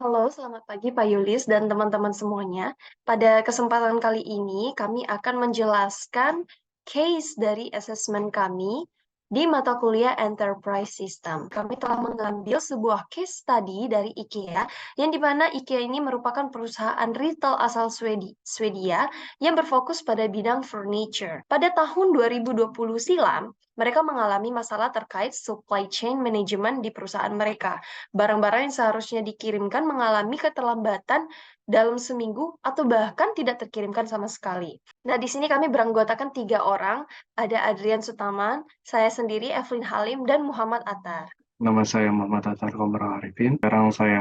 Halo, selamat pagi Pak Yulis dan teman-teman semuanya. Pada kesempatan kali ini, kami akan menjelaskan case dari asesmen kami di mata kuliah Enterprise System. Kami telah mengambil sebuah case study dari IKEA, yang di mana IKEA ini merupakan perusahaan retail asal Swedia yang berfokus pada bidang furniture. Pada tahun 2020 silam, mereka mengalami masalah terkait supply chain management di perusahaan mereka. Barang-barang yang seharusnya dikirimkan mengalami keterlambatan dalam seminggu atau bahkan tidak terkirimkan sama sekali. Nah, di sini kami beranggotakan 3 orang, ada Adrian Sutaman, saya sendiri, Evelyn Halim, dan Muhammad Attar. Nama saya Muhammad Hasan Komar Arifin. Sekarang saya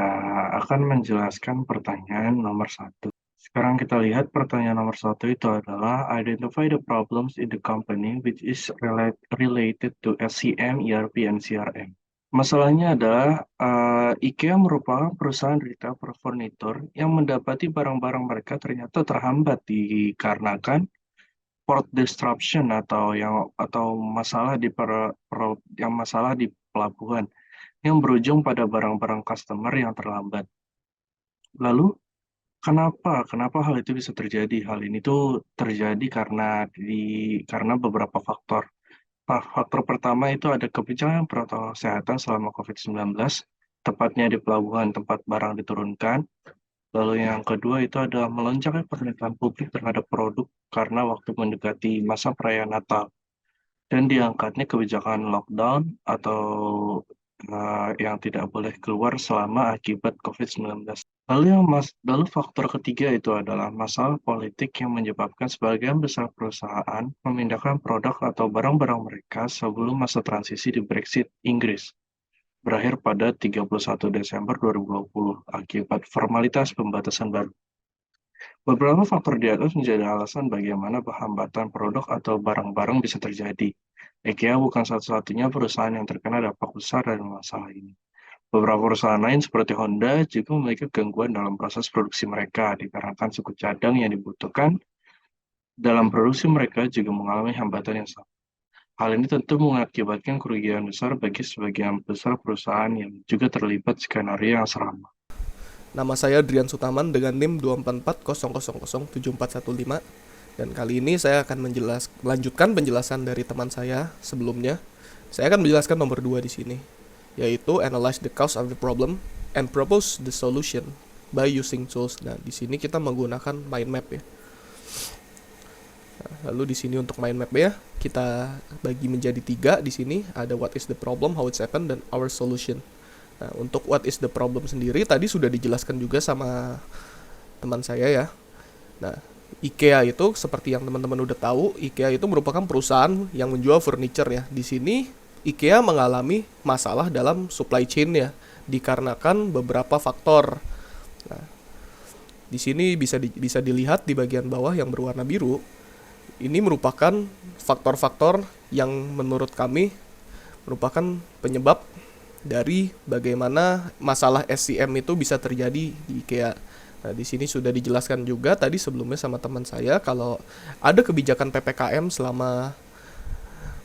akan menjelaskan pertanyaan nomor satu. Sekarang kita lihat pertanyaan nomor satu itu adalah identify the problems in the company which is related to SCM, ERP, and CRM. Masalahnya adalah IKEA merupakan perusahaan retail furniture yang mendapati barang-barang mereka ternyata terhambat dikarenakan port disruption atau masalah masalah di pelabuhan yang berujung pada barang-barang customer yang terlambat. Lalu, kenapa hal itu bisa terjadi? Hal ini tuh terjadi karena beberapa faktor. Faktor pertama itu ada kebijakan protokol kesehatan selama COVID-19, tepatnya di pelabuhan tempat barang diturunkan. Lalu yang kedua itu adalah melonjaknya permintaan publik terhadap produk karena waktu mendekati masa perayaan Natal. Dan diangkatnya kebijakan lockdown atau yang tidak boleh keluar selama akibat COVID-19. Lalu faktor ketiga itu adalah masalah politik yang menyebabkan sebagian besar perusahaan memindahkan produk atau barang-barang mereka sebelum masa transisi di Brexit Inggris berakhir pada 31 Desember 2020 akibat formalitas pembatasan baru. Beberapa faktor di atas menjadi alasan bagaimana hambatan produk atau barang-barang bisa terjadi. IKEA bukan satu-satunya perusahaan yang terkena dampak besar dari masalah ini. Beberapa perusahaan lain seperti Honda juga memiliki gangguan dalam proses produksi mereka dikarenakan suku cadang yang dibutuhkan dalam produksi mereka juga mengalami hambatan yang sama. Hal ini tentu mengakibatkan kerugian besar bagi sebagian besar perusahaan yang juga terlibat skenario yang sama. Nama saya Drian Sutaman dengan NIM 24400074115, dan kali ini saya akan melanjutkan penjelasan dari teman saya sebelumnya. Saya akan menjelaskan nomor 2 di sini, yaitu analyze the cause of the problem and propose the solution by using tools. Nah, di sini kita menggunakan mind map ya. Lalu di sini untuk mind map ya, kita bagi menjadi 3 di sini. Ada what is the problem, how it's happened, dan our solution. Nah, untuk what is the problem sendiri tadi sudah dijelaskan juga sama teman saya ya. Nah, IKEA itu seperti yang teman-teman udah tahu, IKEA itu merupakan perusahaan yang menjual furniture ya. Di sini IKEA mengalami masalah dalam supply chain ya, dikarenakan beberapa faktor. Nah, di sini bisa dilihat di bagian bawah yang berwarna biru. Ini merupakan faktor-faktor yang menurut kami merupakan penyebab dari bagaimana masalah SCM itu bisa terjadi di IKEA. Nah, di sini sudah dijelaskan juga tadi sebelumnya sama teman saya kalau ada kebijakan PPKM selama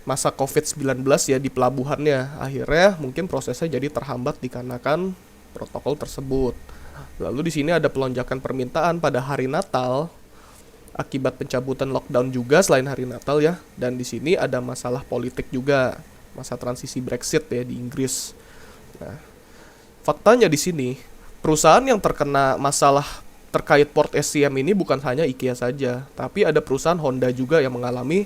masa COVID-19 ya di pelabuhannya. Akhirnya mungkin prosesnya jadi terhambat dikarenakan protokol tersebut. Lalu di sini ada pelonjakan permintaan pada hari Natal akibat pencabutan lockdown juga selain hari Natal ya. Dan di sini ada masalah politik juga, masa transisi Brexit ya di Inggris. Nah, faktanya di sini perusahaan yang terkena masalah terkait port SCM ini bukan hanya IKEA saja, tapi ada perusahaan Honda juga yang mengalami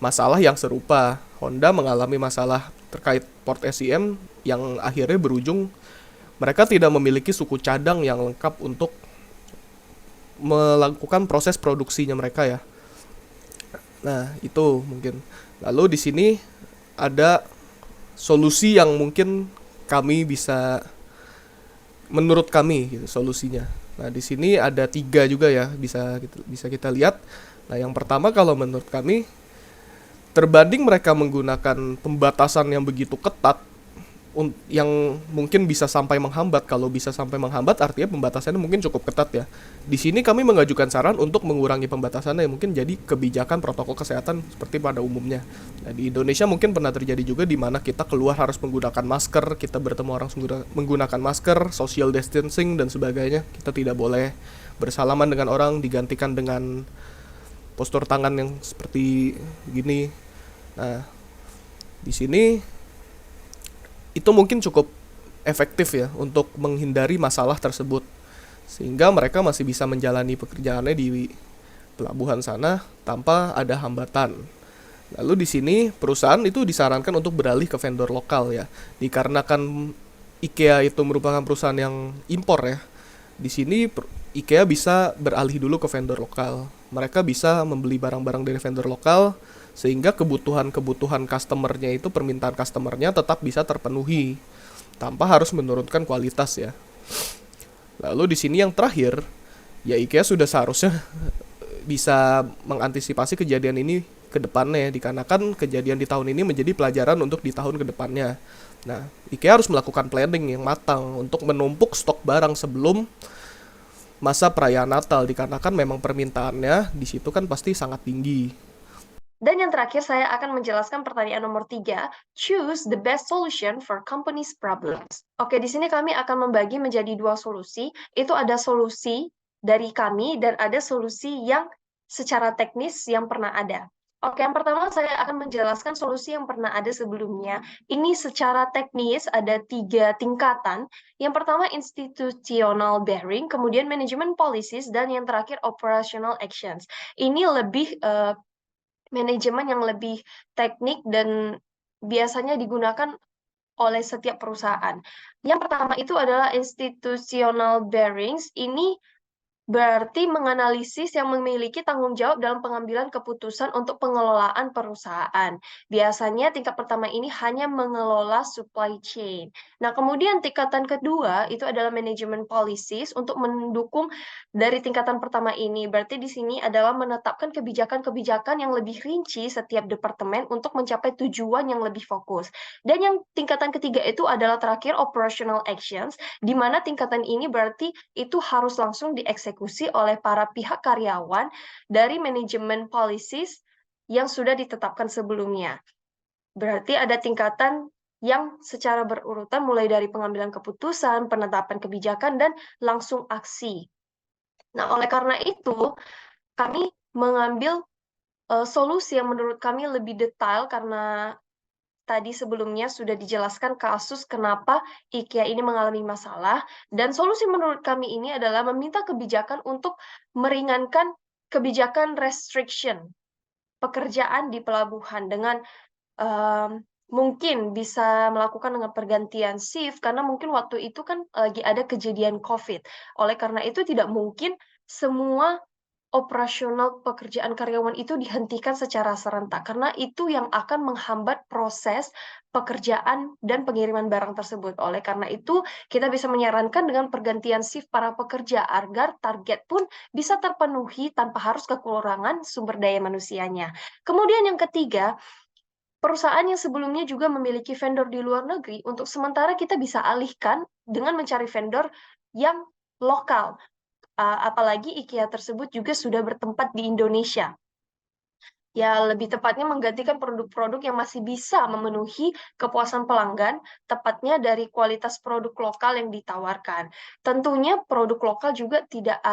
masalah yang serupa. Honda mengalami masalah terkait port SCM yang akhirnya berujung mereka tidak memiliki suku cadang yang lengkap untuk melakukan proses produksinya mereka ya. Nah, itu mungkin. Lalu di sini ada solusi yang mungkin kami bisa menurut kami gitu, solusinya. Nah, di sini ada 3 juga ya, bisa kita lihat. Nah, yang pertama kalau menurut kami terbanding mereka menggunakan pembatasan yang begitu ketat, yang mungkin bisa sampai menghambat. Kalau bisa sampai menghambat artinya pembatasannya mungkin cukup ketat ya. Di sini kami mengajukan saran untuk mengurangi pembatasannya, mungkin jadi kebijakan protokol kesehatan seperti pada umumnya. Nah, di Indonesia mungkin pernah terjadi juga di mana kita keluar harus menggunakan masker, kita bertemu orang menggunakan masker, social distancing dan sebagainya. Kita tidak boleh bersalaman dengan orang, digantikan dengan postur tangan yang seperti gini. Nah, di sini itu mungkin cukup efektif ya untuk menghindari masalah tersebut, sehingga mereka masih bisa menjalani pekerjaannya di pelabuhan sana tanpa ada hambatan. Lalu di sini perusahaan itu disarankan untuk beralih ke vendor lokal ya, dikarenakan IKEA itu merupakan perusahaan yang impor ya. Di sini IKEA bisa beralih dulu ke vendor lokal. Mereka bisa membeli barang-barang dari vendor lokal sehingga kebutuhan customernya itu, permintaan customernya tetap bisa terpenuhi tanpa harus menurunkan kualitas ya. Lalu di sini yang terakhir, ya IKEA sudah seharusnya bisa mengantisipasi kejadian ini ke depannya, dikarenakan kejadian di tahun ini menjadi pelajaran untuk di tahun ke depannya. Nah, IKEA harus melakukan planning yang matang untuk menumpuk stok barang sebelum masa perayaan Natal, dikarenakan memang permintaannya di situ kan pasti sangat tinggi. Dan yang terakhir, saya akan menjelaskan pertanyaan nomor 3, choose the best solution for company's problems. Oke, di sini kami akan membagi menjadi 2 solusi. Itu ada solusi dari kami dan ada solusi yang secara teknis yang pernah ada. Oke, yang pertama saya akan menjelaskan solusi yang pernah ada sebelumnya. Ini secara teknis ada 3 tingkatan. Yang pertama institutional bearing, kemudian management policies, dan yang terakhir operational actions. Ini lebih manajemen yang lebih teknik dan biasanya digunakan oleh setiap perusahaan. Yang pertama itu adalah institutional bearings. Ini berarti menganalisis yang memiliki tanggung jawab dalam pengambilan keputusan untuk pengelolaan perusahaan. Biasanya tingkat pertama ini hanya mengelola supply chain. Nah, kemudian tingkatan kedua itu adalah manajemen policies untuk mendukung dari tingkatan pertama ini. Berarti di sini adalah menetapkan kebijakan-kebijakan yang lebih rinci setiap departemen untuk mencapai tujuan yang lebih fokus. Dan yang tingkatan ketiga itu adalah terakhir operational actions, di mana tingkatan ini berarti itu harus langsung dieksekusi oleh para pihak karyawan dari manajemen policies yang sudah ditetapkan sebelumnya. Berarti ada tingkatan yang secara berurutan mulai dari pengambilan keputusan, penetapan kebijakan, dan langsung aksi. Nah, oleh karena itu, kami mengambil solusi yang menurut kami lebih detail karena tadi sebelumnya sudah dijelaskan kasus kenapa IKEA ini mengalami masalah, dan solusi menurut kami ini adalah meminta kebijakan untuk meringankan kebijakan restriction pekerjaan di pelabuhan dengan mungkin bisa melakukan dengan pergantian shift, karena mungkin waktu itu kan lagi ada kejadian COVID. Oleh karena itu tidak mungkin semua operasional pekerjaan karyawan itu dihentikan secara serentak, karena itu yang akan menghambat proses pekerjaan dan pengiriman barang tersebut. Oleh karena itu, kita bisa menyarankan dengan pergantian shift para pekerja agar target pun bisa terpenuhi tanpa harus kekurangan sumber daya manusianya. Kemudian yang ketiga, perusahaan yang sebelumnya juga memiliki vendor di luar negeri, untuk sementara kita bisa alihkan dengan mencari vendor yang lokal. Apalagi IKEA tersebut juga sudah bertempat di Indonesia. Ya, lebih tepatnya menggantikan produk-produk yang masih bisa memenuhi kepuasan pelanggan, tepatnya dari kualitas produk lokal yang ditawarkan. Tentunya produk lokal juga tidak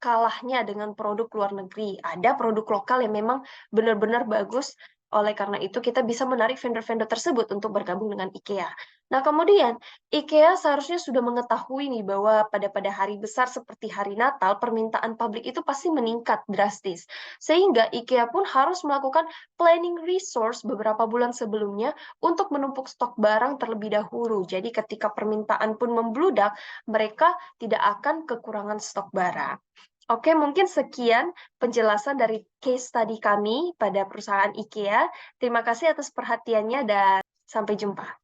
kalahnya dengan produk luar negeri. Ada produk lokal yang memang benar-benar bagus, oleh karena itu kita bisa menarik vendor-vendor tersebut untuk bergabung dengan IKEA. Nah, kemudian IKEA seharusnya sudah mengetahui nih bahwa pada hari besar seperti hari Natal, permintaan pabrik itu pasti meningkat drastis. Sehingga IKEA pun harus melakukan planning resource beberapa bulan sebelumnya untuk menumpuk stok barang terlebih dahulu. Jadi ketika permintaan pun membludak, mereka tidak akan kekurangan stok barang. Oke, mungkin sekian penjelasan dari case study kami pada perusahaan IKEA. Terima kasih atas perhatiannya dan sampai jumpa.